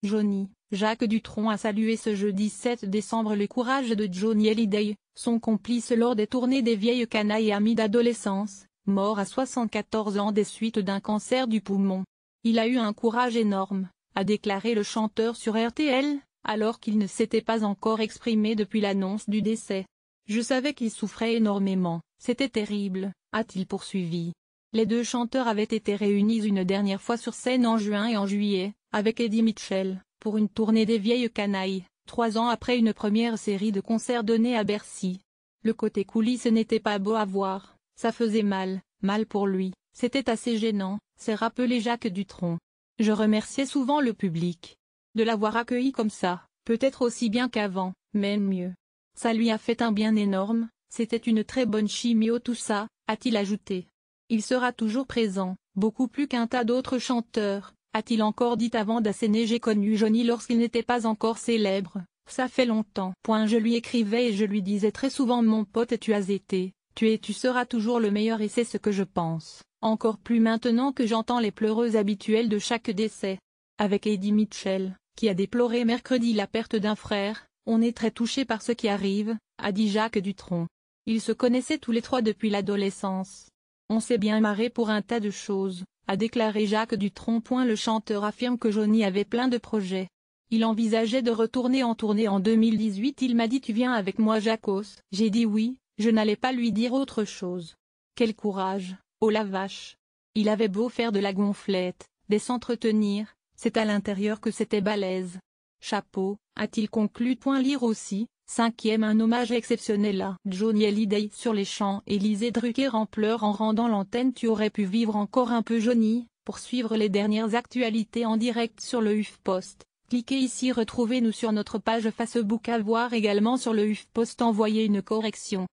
Johnny. Jacques Dutronc a salué ce jeudi 7 décembre le courage de Johnny Hallyday, son complice lors des tournées des Vieilles Canailles et Amis d'adolescence, mort à 74 ans des suites d'un cancer du poumon. Il a eu un courage énorme, a déclaré le chanteur sur RTL, alors qu'il ne s'était pas encore exprimé depuis l'annonce du décès. Je savais qu'il souffrait énormément, c'était terrible, a-t-il poursuivi. Les deux chanteurs avaient été réunis une dernière fois sur scène en juin et en juillet, avec Eddie Mitchell, pour une tournée des Vieilles Canailles, 3 ans après une première série de concerts donnés à Bercy. Le côté coulisses n'était pas beau à voir, ça faisait mal pour lui, c'était assez gênant, s'est rappelé Jacques Dutronc. Je remerciais souvent le public de l'avoir accueilli comme ça, peut-être aussi bien qu'avant, même mieux. Ça lui a fait un bien énorme, c'était une très bonne chimio tout ça, a-t-il ajouté. Il sera toujours présent, beaucoup plus qu'un tas d'autres chanteurs, a-t-il encore dit avant d'asséner. J'ai connu Johnny lorsqu'il n'était pas encore célèbre, ça fait longtemps. Je lui écrivais et je lui disais très souvent mon pote tu as été, tu es tu seras toujours le meilleur et c'est ce que je pense, encore plus maintenant que j'entends les pleureuses habituelles de chaque décès. Avec Eddie Mitchell, qui a déploré mercredi la perte d'un frère, on est très touché par ce qui arrive, a dit Jacques Dutronc. Ils se connaissaient tous les trois depuis l'adolescence. On s'est bien marré pour un tas de choses, a déclaré Jacques Dutronc. Le chanteur affirme que Johnny avait plein de projets. Il envisageait de retourner en tournée en 2018. Il m'a dit tu viens avec moi Jacos. J'ai dit oui, je n'allais pas lui dire autre chose. Quel courage, oh la vache. Il avait beau faire de la gonflette, des s'entretenir, c'est à l'intérieur que c'était balèze. Chapeau, a-t-il conclu. Lire aussi. 5e un hommage exceptionnel à Johnny Hallyday sur les Champs-Élysées. Drucker en pleurs en rendant l'antenne. Tu aurais pu vivre encore un peu Johnny. Pour suivre les dernières actualités en direct sur le HuffPost, cliquez ici. Retrouvez-nous sur notre page Facebook. À voir également sur le HuffPost. Envoyez une correction.